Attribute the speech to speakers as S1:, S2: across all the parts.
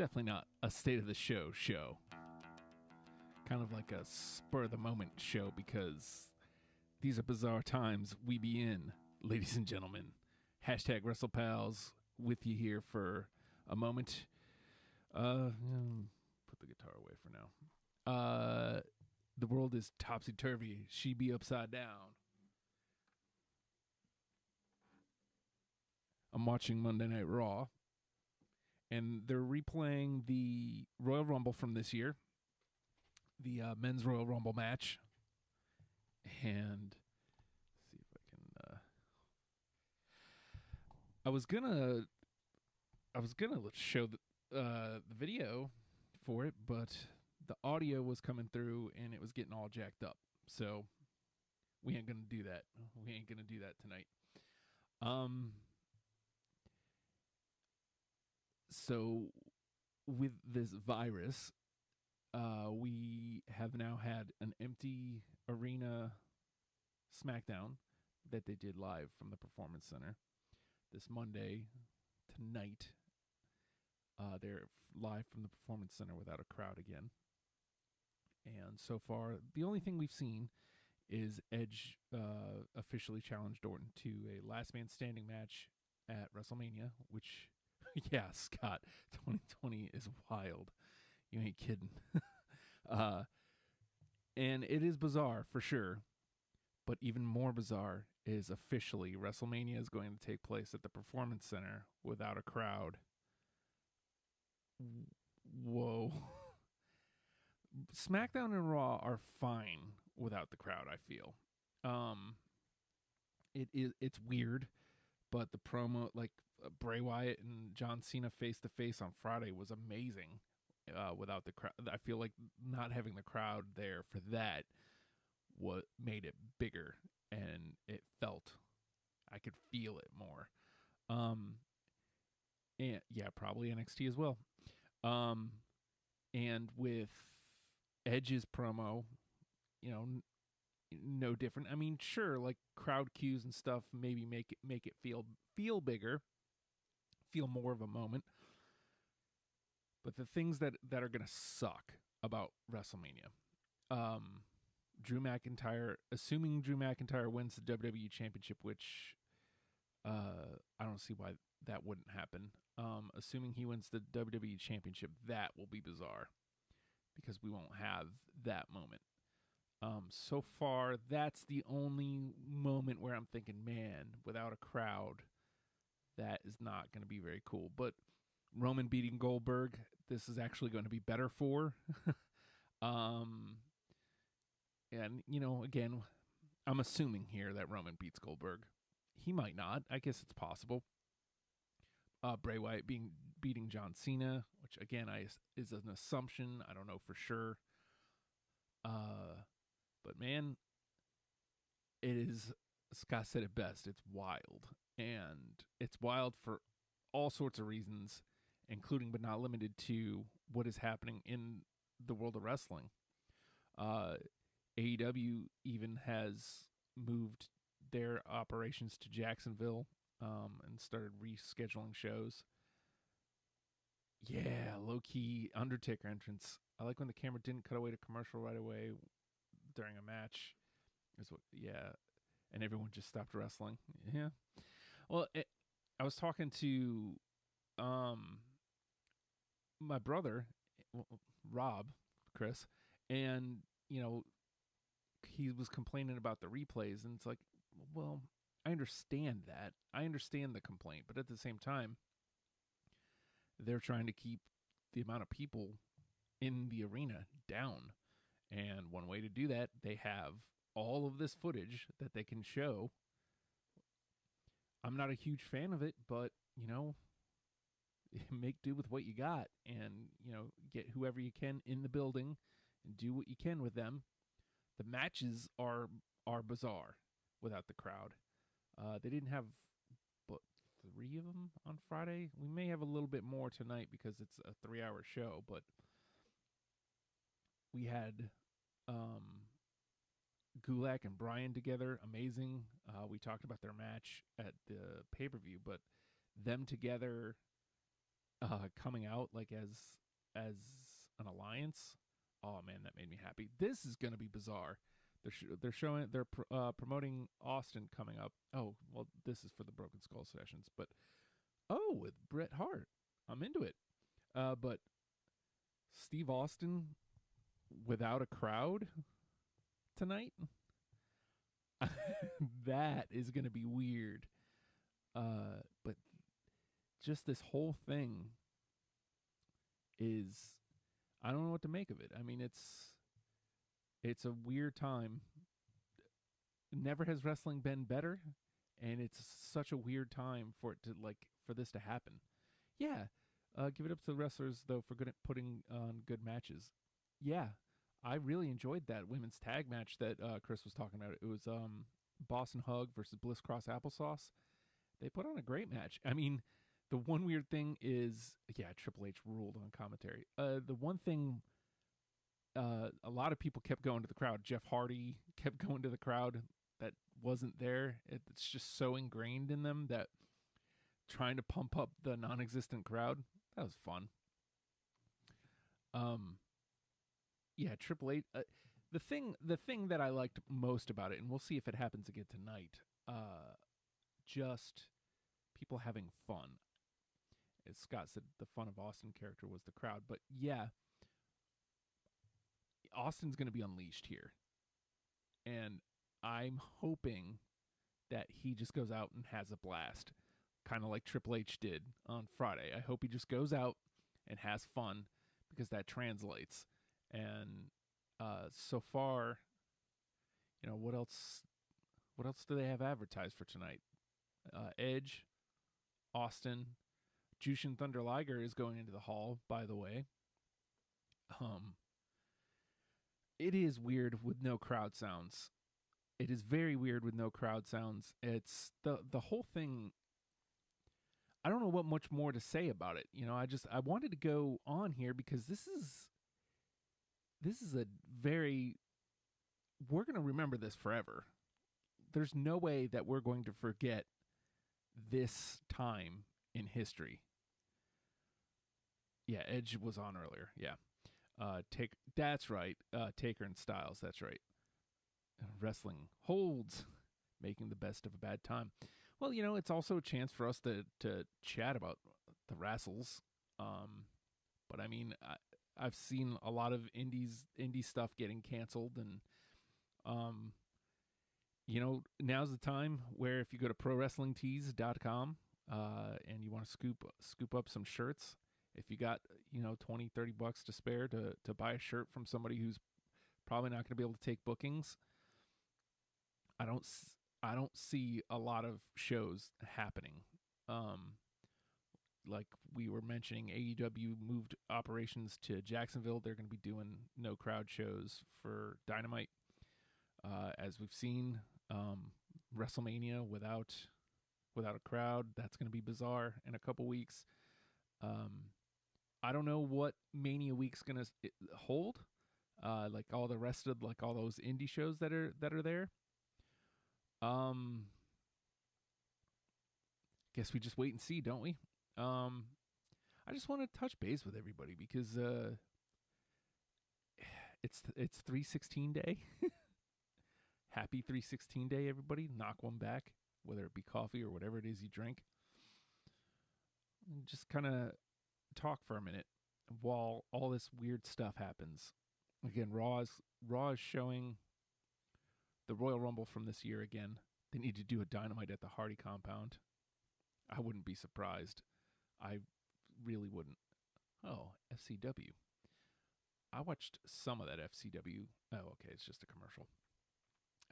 S1: definitely not a state of the show. Kind of like a spur of the moment show because these are bizarre times we be in, ladies and gentlemen. Hashtag WrestlePals with you here for a moment. Put the guitar away for now. The world is topsy-turvy. She be upside down. I'm watching Monday Night Raw, and they're replaying the Royal Rumble from this year, the men's Royal Rumble match. And see if I can. I was gonna show the video for it, but the audio was coming through and it was getting all jacked up. So we ain't gonna do that. We ain't gonna do that tonight. So with this virus, we have now had an empty arena SmackDown that they did live from the Performance Center this Monday tonight. They're live from the Performance Center without a crowd again. And so far, the only thing we've seen is Edge officially challenged Orton to a last man standing match at WrestleMania, which, yeah, Scott, 2020 is wild. You ain't kidding. And it is bizarre for sure. But even more bizarre is officially WrestleMania is going to take place at the Performance Center without a crowd. Whoa. SmackDown and Raw are fine without the crowd, I feel. It's weird, but the promo, like Bray Wyatt and John Cena face to face on Friday, was amazing without the crowd. I feel like not having the crowd there for that what made it bigger, and it felt, I could feel it more. And yeah, probably NXT as well. And with Edge's promo, no different. I mean, sure, like crowd cues and stuff maybe make it feel bigger, feel more of a moment. But the things that are gonna suck about WrestleMania, Drew McIntyre, assuming Drew McIntyre wins the WWE Championship, which I don't see why that wouldn't happen. Assuming he wins the WWE Championship, that will be bizarre because we won't have that moment. So far, that's the only moment where I'm thinking, man, without a crowd, that is not going to be very cool. But Roman beating Goldberg, this is actually going to be better for. And, again, I'm assuming here that Roman beats Goldberg. He might not. I guess it's possible. Bray Wyatt beating John Cena, which, again, is an assumption. I don't know for sure. But, man, it is, Scott said it best, it's wild. And it's wild for all sorts of reasons, including but not limited to what is happening in the world of wrestling. AEW even has moved their operations to Jacksonville and started rescheduling shows. Yeah, low-key Undertaker entrance. I like when the camera didn't cut away to commercial right away during a match. And everyone just stopped wrestling. Yeah. Well, I was talking to my brother, Rob, Chris, and, he was complaining about the replays, and it's like, well, I understand that. I understand the complaint, but at the same time, they're trying to keep the amount of people in the arena down. And one way to do that, they have all of this footage that they can show. I'm not a huge fan of it, but, make do with what you got and, get whoever you can in the building and do what you can with them. The matches are bizarre without the crowd. They didn't have, 3 of them on Friday? We may have a little bit more tonight because it's a 3-hour show, but we had Gulak and Bryan together. Amazing. We talked about their match at the pay-per-view, but them together coming out like as an alliance. Oh man, that made me happy. This is gonna be bizarre. They're showing they're promoting Austin coming up. Oh well, this is for the Broken Skull sessions, but oh, with Bret Hart, I'm into it. But Steve Austin without a crowd tonight, that is gonna be weird. But just this whole thing is, I don't know what to make of it. I mean, it's a weird time. Never has wrestling been better, and it's such a weird time for it to for this to happen. Yeah, give it up to the wrestlers though for good at putting on good matches. Yeah, I really enjoyed that women's tag match that Chris was talking about. It was Boston Hug versus Bliss Cross Applesauce. They put on a great match. I mean, the one weird thing is, yeah, Triple H ruled on commentary. The one thing, a lot of people kept going to the crowd. Jeff Hardy kept going to the crowd that wasn't there. It's just so ingrained in them that trying to pump up the non-existent crowd, that was fun. Yeah, Triple H. The thing that I liked most about it, and we'll see if it happens again tonight. Just people having fun. As Scott said, the fun of Austin character was the crowd. But yeah, Austin's going to be unleashed here. And I'm hoping that he just goes out and has a blast, kind of like Triple H did on Friday. I hope he just goes out and has fun because that translates. And so far, what else? What else do they have advertised for tonight? Edge, Austin, Jushin Thunder Liger is going into the hall, by the way. It is weird with no crowd sounds. It is very weird with no crowd sounds. It's the whole thing. I don't know what much more to say about it. I wanted to go on here because this is a very, we're going to remember this forever. There's no way that we're going to forget this time in history. Yeah, Edge was on earlier. Yeah. That's right. Taker and Styles, that's right. Wrestling holds, making the best of a bad time. Well, it's also a chance for us to chat about the wrestles. But I mean, I've seen a lot of indie stuff getting canceled, and now's the time where if you go to prowrestlingtees.com and you want to scoop up some shirts, if you got 20, $30 to spare to buy a shirt from somebody who's probably not going to be able to take bookings, I don't see a lot of shows happening. Like we were mentioning, AEW moved operations to Jacksonville. They're going to be doing no crowd shows for Dynamite. As we've seen, WrestleMania without a crowd, that's going to be bizarre in a couple weeks. I don't know what Mania Week's going to hold. Like all the rest of all those indie shows that are there. Guess we just wait and see, don't we? I just want to touch base with everybody because it's 316 day. Happy 316 day, everybody. Knock one back, whether it be coffee or whatever it is you drink. And just kind of talk for a minute while all this weird stuff happens. Again, Raw is showing the Royal Rumble from this year again. They need to do a Dynamite at the Hardy compound. I wouldn't be surprised. I really wouldn't. Oh, FCW. I watched some of that FCW. Oh, okay, it's just a commercial.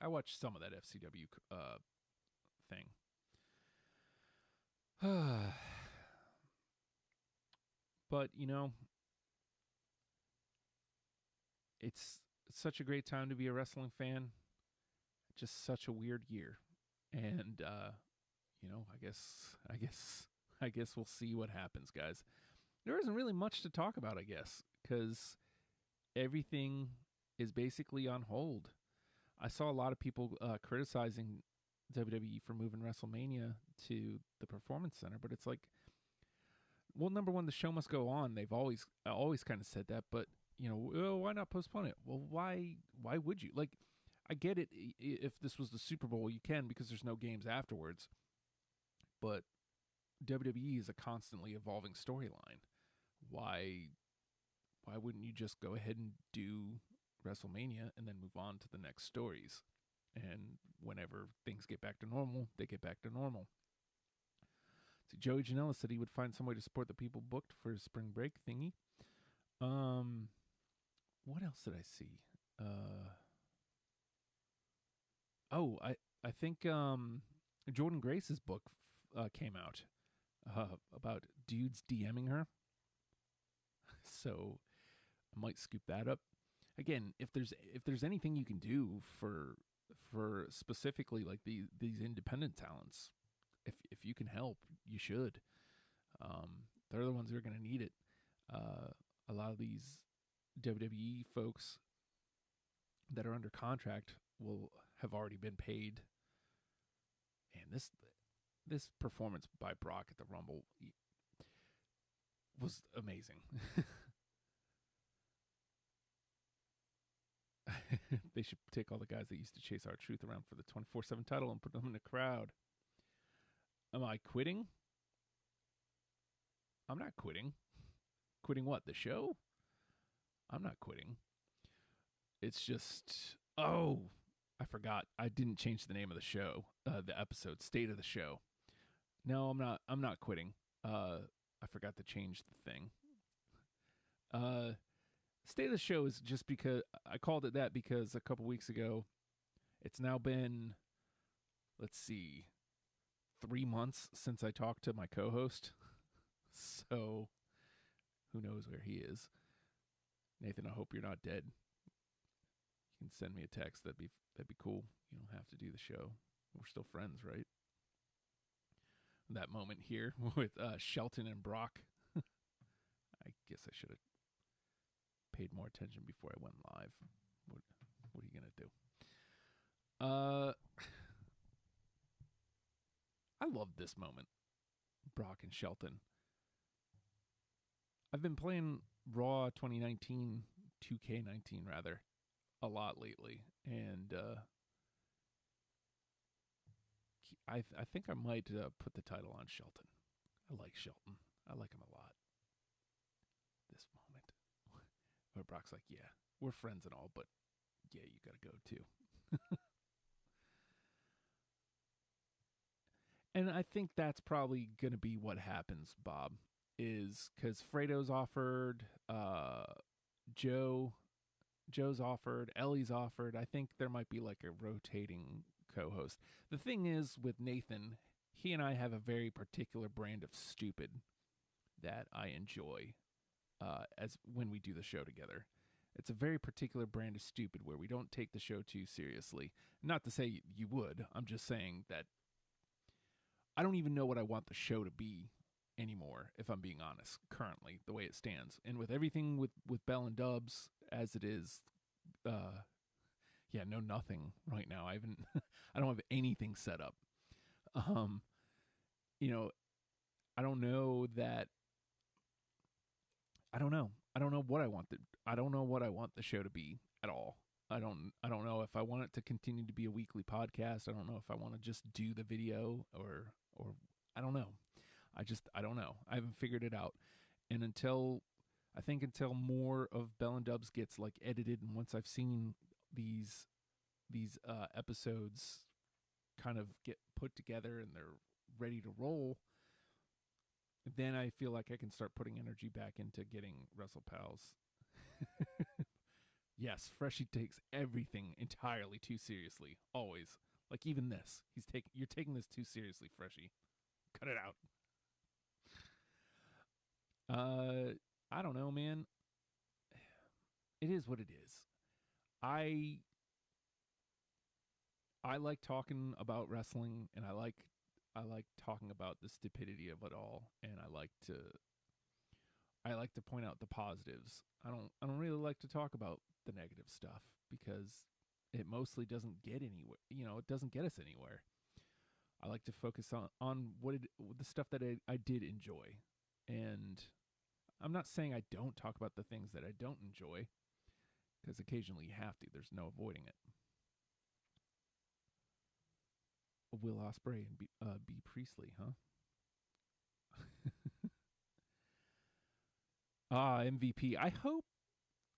S1: I watched some of that FCW thing. But, it's such a great time to be a wrestling fan. Just such a weird year. And I guess we'll see what happens, guys. There isn't really much to talk about, I guess, cuz everything is basically on hold. I saw a lot of people criticizing WWE for moving WrestleMania to the Performance Center, but it's like well, number one, the show must go on. They've always kind of said that, but why not postpone it? Well, why would you? Like, I get it. If this was the Super Bowl, you can because there's no games afterwards. But WWE is a constantly evolving storyline. Why wouldn't you just go ahead and do WrestleMania and then move on to the next stories? And whenever things get back to normal, they get back to normal. So Joey Janela said he would find some way to support the people booked for his spring break thingy. What else did I see? I think Jordan Grace's book came out about dudes DMing her. So I might scoop that up. Again, if there's anything you can do for specifically like these independent talents, if you can help, you should. They're the ones who are going to need it. A lot of these WWE folks that are under contract will have already been paid. And this performance by Brock at the Rumble was amazing. They should take all the guys that used to chase R-Truth around for the 24/7 title and put them in the crowd. Am I quitting? I'm not quitting. Quitting what? The show? I'm not quitting. It's just, I forgot. I didn't change the name of the show, the episode, State of the Show. No, I'm not quitting. I forgot to change the thing. State of the Show is just because I called it that because a couple weeks ago, it's now been, let's see, 3 months since I talked to my co-host. So who knows where he is. Nathan, I hope you're not dead. You can send me a text. That'd be cool. You don't have to do the show. We're still friends, right? That moment here with Shelton and Brock. I guess I should have paid more attention before I went live. What are you gonna do? I love this moment. Brock and Shelton. I've been playing Raw 2019, 2K19 rather, a lot lately, and I think I might put the title on Shelton. I like Shelton. I like him a lot. This moment where Brock's like, yeah, we're friends and all, but yeah, you gotta go too. And I think that's probably gonna be what happens, Bob, is because Fredo's offered, Joe's offered, Ellie's offered. I think there might be like a rotating co-host. The thing is with Nathan, he and I have a very particular brand of stupid that I enjoy as when we do the show together. It's a very particular brand of stupid where we don't take the show too seriously. Not to say you would. I'm just saying that I don't even know what I want the show to be anymore, if I'm being honest, currently, the way it stands. And with everything with Bell and Dubs as it is, nothing right now. I don't have anything set up. I don't know that. I don't know. I don't know what I want. I don't know what I want the show to be at all. I don't know if I want it to continue to be a weekly podcast. I don't know if I want to just do the video or I don't know. I don't know. I haven't figured it out. And until more of Bell and Dubs gets like edited, and once I've seen these episodes kind of get put together and they're ready to roll, then I feel like I can start putting energy back into getting WrestlePals. Yes, Freshie takes everything entirely too seriously. Always. Like even this. You're taking this too seriously, Freshie. Cut it out. I don't know, man. It is what it is. I like talking about wrestling, and I like talking about the stupidity of it all, and I like to point out the positives. I don't really like to talk about the negative stuff because it mostly doesn't get anywhere. It doesn't get us anywhere. I like to focus on the stuff that I did enjoy, And I'm not saying I don't talk about the things that I don't enjoy, because occasionally you have to. There's no avoiding it. Will Ospreay and B. Priestley, huh? MVP. I hope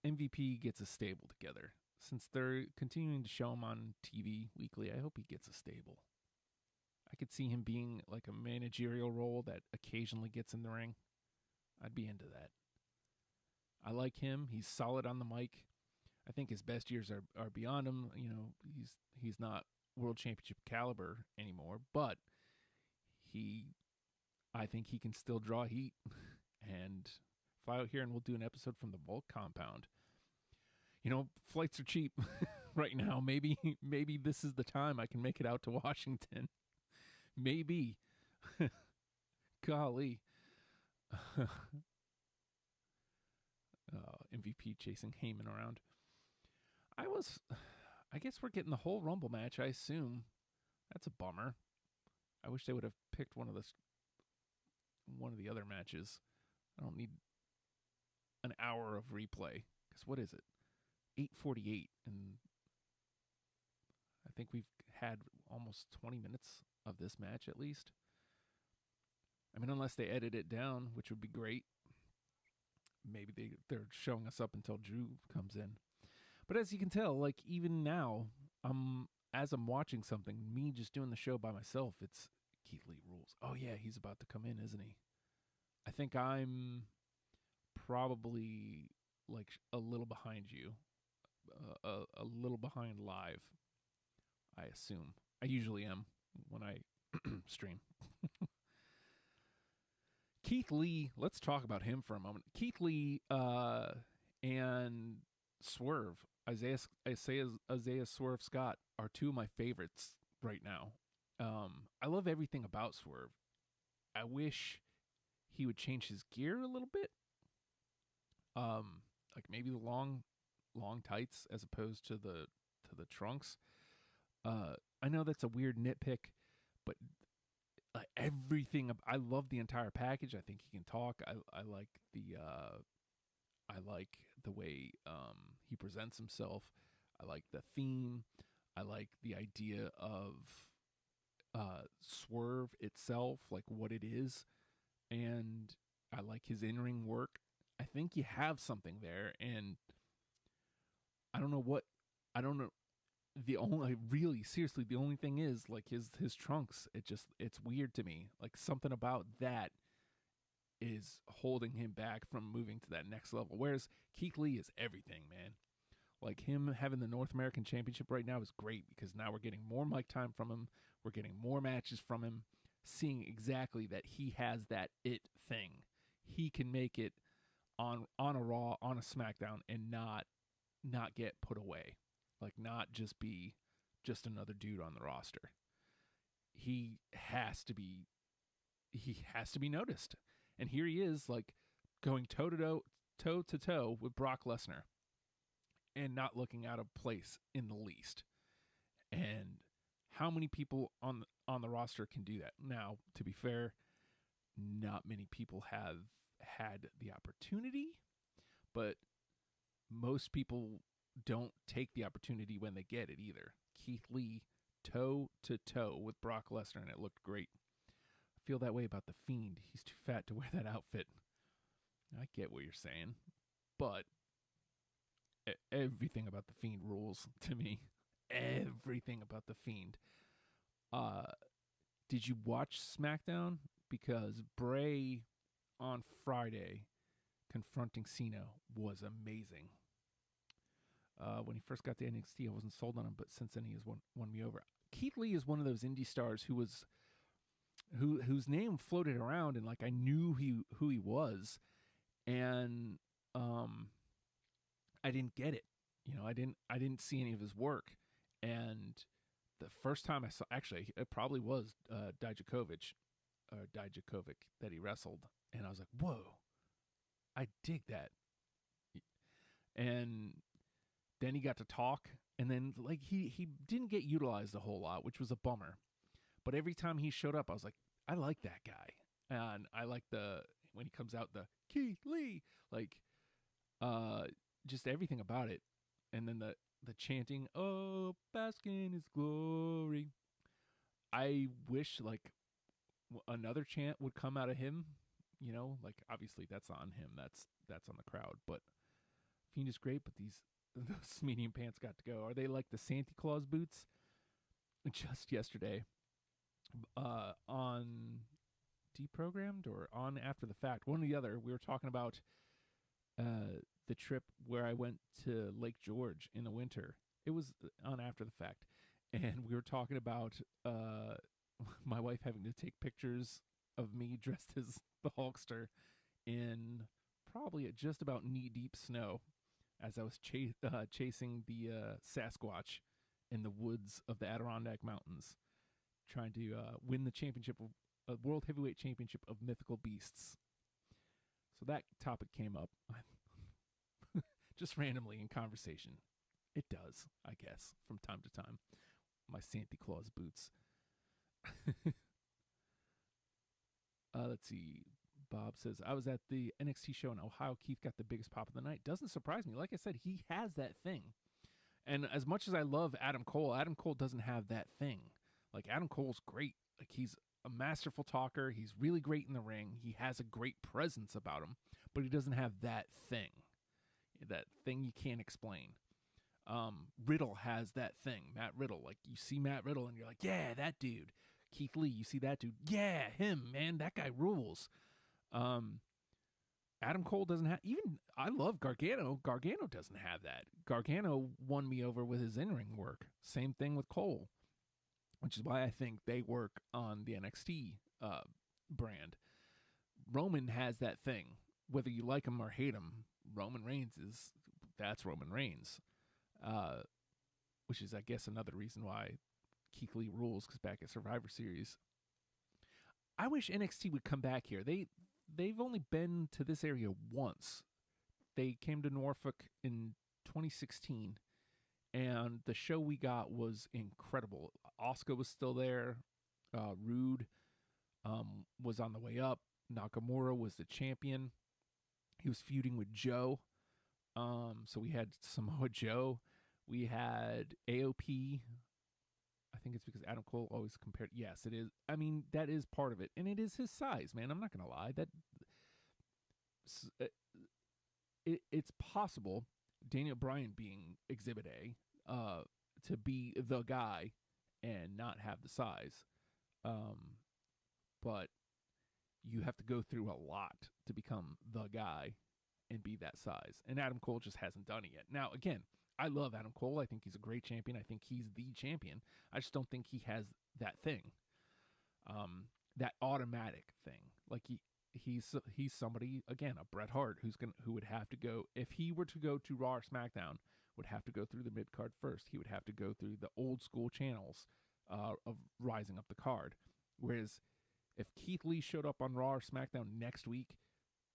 S1: MVP gets a stable together. Since they're continuing to show him on TV weekly, I hope he gets a stable. I could see him being like a managerial role that occasionally gets in the ring. I'd be into that. I like him. He's solid on the mic. I think his best years are beyond him. You know, he's not world championship caliber anymore, but I think he can still draw heat. And fly out here and we'll do an episode from the Volk compound. You know, flights are cheap right now. Maybe this is the time I can make it out to Washington. Maybe. Golly. MVP chasing Heyman around. I guess we're getting the whole Rumble match, I assume. That's a bummer. I wish they would have picked one of the other matches. I don't need an hour of replay. Because what is it? 8:48, and I think we've had almost 20 minutes of this match at least. I mean, unless they edit it down, which would be great. Maybe they're showing us up until Drew comes in. But as you can tell, like even now, as I'm watching something, me just doing the show by myself, it's Keith Lee rules. Oh yeah, he's about to come in, isn't he? I think I'm probably like a little behind you. A little behind live, I assume. I usually am when I stream. Keith Lee, let's talk about him for a moment. Keith Lee and Swerve, Isaiah Swerve Scott, are two of my favorites right now. I love everything about Swerve. I wish he would change his gear a little bit. Like maybe the long tights as opposed to the trunks. I know that's a weird nitpick, but everything. I love the entire package. I think he can talk. I like the way he presents himself. I like the theme. I like the idea of Swerve itself, like what it is, and I like his in-ring work. I think you have something there, and I don't know. The only thing is like his trunks. It's weird to me. Like something about that is holding him back from moving to that next level. Whereas Keith Lee is everything, man. Like him having the North American Championship right now is great because now we're getting more mic time from him. We're getting more matches from him, seeing exactly that he has that it thing. He can make it on a Raw, on a SmackDown, and not get put away. Like not just be just another dude on the roster. He has to be noticed. And here he is, like going toe to toe with Brock Lesnar and not looking out of place in the least. And how many people on the roster can do that? Now, to be fair, not many people have had the opportunity, but most people don't take the opportunity when they get it either. Keith Lee toe to toe with Brock Lesnar, and it looked great. I feel that way about The Fiend. He's too fat to wear that outfit. I get what you're saying, but everything about The Fiend rules to me. Everything about The Fiend. Did you watch SmackDown? Because Bray on Friday confronting Cena was amazing. When he first got to NXT, I wasn't sold on him, but since then he has won me over. Keith Lee is one of those indie stars whose name floated around, and like I knew who he was, and I didn't get it. You know, I didn't see any of his work, and the first time I saw, actually, it probably was Dijakovic that he wrestled, and I was like, whoa, I dig that. And then he got to talk, and then like he didn't get utilized a whole lot, which was a bummer. But every time he showed up, I was like, I like that guy, and I like when he comes out, the Keith Lee, like just everything about it. And then the chanting, "Oh, bask in his glory." I wish like another chant would come out of him. You know, like obviously that's on him. That's on the crowd. But Fiend is great. But those medium pants got to go. Are they like the Santa Claus boots? Just yesterday, on Deprogrammed or on After the Fact, one or the other, we were talking about the trip where I went to Lake George in the winter. It was on After the Fact, and we were talking about my wife having to take pictures of me dressed as the Hulkster in probably just about knee-deep snow as I was chasing the Sasquatch in the woods of the Adirondack Mountains, trying to win the championship of World Heavyweight Championship of Mythical Beasts. So that topic came up just randomly in conversation. It does, I guess, from time to time. My Santa Claus boots. Let's see. Bob says, I was at the NXT show in Ohio. Keith got the biggest pop of the night. Doesn't surprise me. Like I said, he has that thing. And as much as I love Adam Cole doesn't have that thing. Like, Adam Cole's great. Like, he's a masterful talker. He's really great in the ring. He has a great presence about him, but he doesn't have that thing. That thing you can't explain. Riddle has that thing. Matt Riddle. Like, you see Matt Riddle and you're like, yeah, that dude. Keith Lee, you see that dude. Yeah, him, man. That guy rules. Adam Cole doesn't have, even, I love Gargano. Gargano doesn't have that. Gargano won me over with his in-ring work. Same thing with Cole, which is why I think they work on the NXT brand. Roman has that thing. Whether you like him or hate him, that's Roman Reigns. Which is, I guess, another reason why Keith Lee rules, because back at Survivor Series, I wish NXT would come back here. They've only been to this area once. They came to Norfolk in 2016, and the show we got was incredible. Asuka was still there. Rude was on the way up. Nakamura was the champion. He was feuding with Joe. So we had Samoa Joe. We had AOP. I think it's because Adam Cole always compared. Yes, it is. I mean, that is part of it. And it is his size, man. I'm not going to lie. It's possible, Daniel Bryan being Exhibit A, to be the guy and not have the size. But you have to go through a lot to become the guy and be that size. And Adam Cole just hasn't done it yet. Now, again, I love Adam Cole. I think he's a great champion. I think he's the champion. I just don't think he has that thing, that automatic thing. Like he's somebody, again, a Bret Hart who would have to go, if he were to go to Raw or SmackDown, would have to go through the mid card first. He would have to go through the old school channels of rising up the card. Whereas if Keith Lee showed up on Raw or SmackDown next week,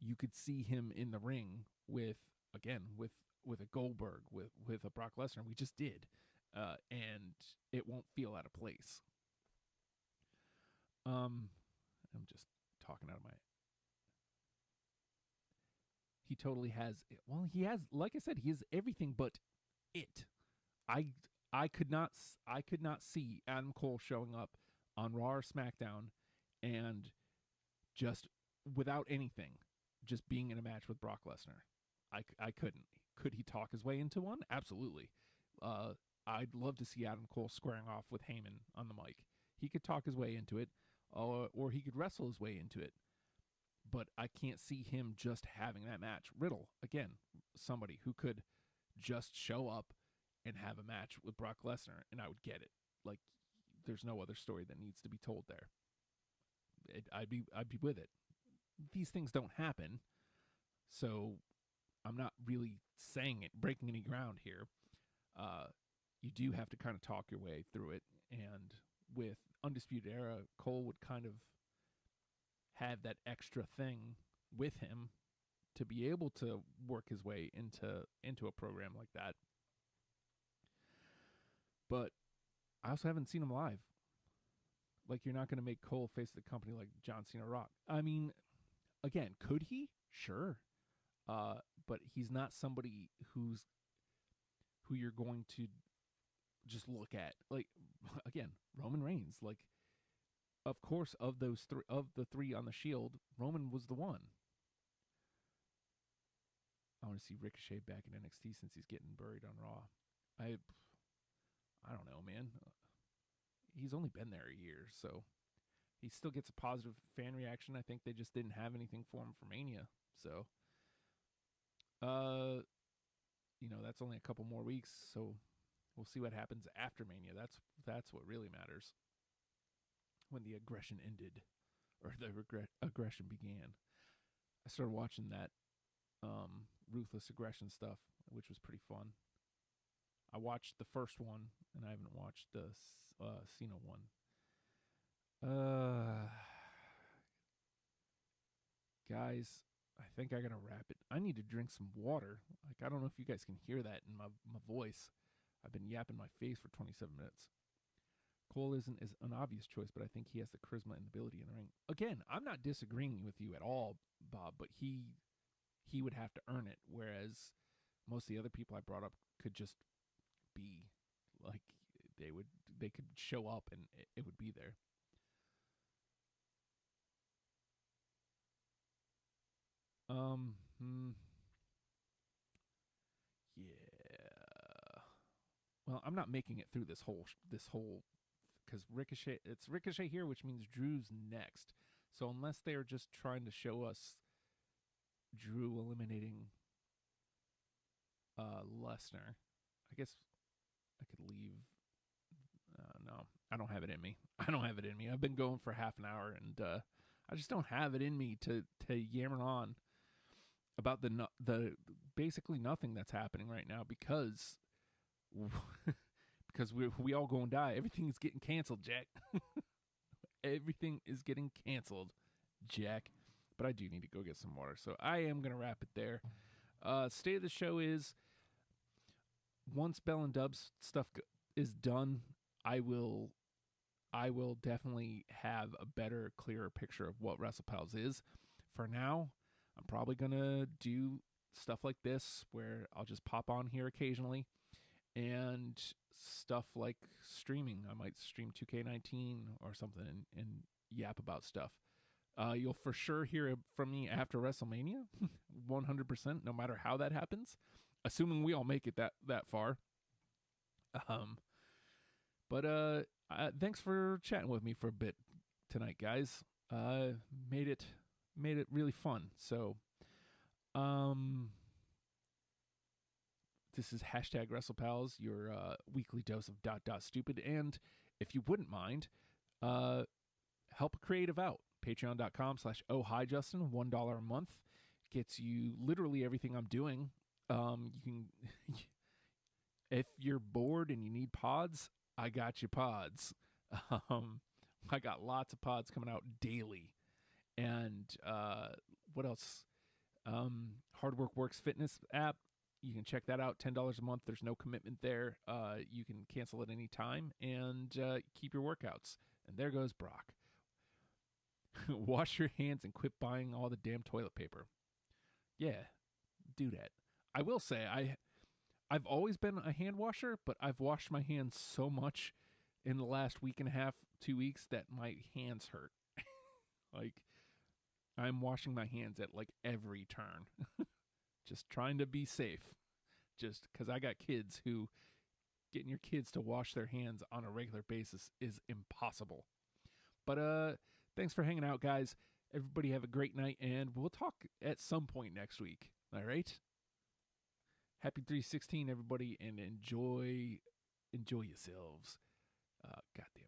S1: you could see him in the ring with a Goldberg, with a Brock Lesnar. We just did. And it won't feel out of place. I'm just talking out of my... He totally has... Well, he has... Like I said, he has everything but it. I could not see Adam Cole showing up on Raw or SmackDown and just without anything, just being in a match with Brock Lesnar. I couldn't. Could he talk his way into one? Absolutely. I'd love to see Adam Cole squaring off with Heyman on the mic. He could talk his way into it, or he could wrestle his way into it. But I can't see him just having that match. Riddle, again, somebody who could just show up and have a match with Brock Lesnar, and I would get it. Like, there's no other story that needs to be told there. I'd be with it. These things don't happen, so I'm not really saying it, breaking any ground here. You do have to kind of talk your way through it, and with Undisputed Era, Cole would kind of have that extra thing with him to be able to work his way into a program like that. But I also haven't seen him live. Like, you're not going to make Cole face the company like John Cena Rock. I mean, Again, could he? Sure. But he's not somebody who you're going to just look at. Like again, Roman Reigns. Like, of course, of the three on the Shield, Roman was the one. I want to see Ricochet back in NXT since he's getting buried on Raw. I don't know, man. He's only been there a year, so he still gets a positive fan reaction. I think they just didn't have anything for him for Mania. So, that's only a couple more weeks, so we'll see what happens after Mania. That's what really matters. When the aggression ended, or the aggression began. I started watching that Ruthless Aggression stuff, which was pretty fun. I watched the first one, and I haven't watched the Cena one. Guys, I think I gotta wrap it. I need to drink some water. Like, I don't know if you guys can hear that in my voice. I've been yapping my face for 27 minutes. Cole isn't as an obvious choice, but I think he has the charisma and ability in the ring. Again, I'm not disagreeing with you at all, Bob, but he would have to earn it, whereas most of the other people I brought up could just be. Like, they could show up and it would be there. Yeah. Well, I'm not making it through this whole because it's Ricochet here, which means Drew's next. So unless they are just trying to show us Drew eliminating Lesnar, I guess I could leave. No, I don't have it in me. I don't have it in me. I've been going for half an hour, and I just don't have it in me to yammer on about the basically nothing that's happening right now because because we all going to die. Everything's getting canceled, Jack. Everything is getting canceled, Jack. But I do need to go get some water, so I am gonna wrap it there. State of the show is once Bell and Dubs stuff is done, I will definitely have a better, clearer picture of what WrestlePals is. For now, I'm probably gonna do stuff like this where I'll just pop on here occasionally, and stuff like streaming. I might stream 2K19 or something and yap about stuff. You'll for sure hear from me after WrestleMania, 100%, no matter how that happens, assuming we all make it that far. But thanks for chatting with me for a bit tonight, guys. Made it really fun. So, this is hashtag WrestlePals, your weekly dose of stupid. And if you wouldn't mind, help a creative out. Patreon.com/oh hi Justin. $1 a month gets you literally everything I'm doing. You can if you're bored and you need pods, I got you pods. I got lots of pods coming out daily. And what else? Hard Work Works Fitness app. You can check that out. $10 a month. There's no commitment there. You can cancel at any time and keep your workouts. And there goes Brock. Wash your hands and quit buying all the damn toilet paper. Yeah, do that. I will say I've always been a hand washer, but I've washed my hands so much in the last week and a half, 2 weeks, that my hands hurt. Like, I'm washing my hands at like every turn. Just trying to be safe. Just because I got kids who getting your kids to wash their hands on a regular basis is impossible. But thanks for hanging out, guys. Everybody have a great night, and we'll talk at some point next week. All right? Happy 316, everybody, and enjoy yourselves. Goddamn.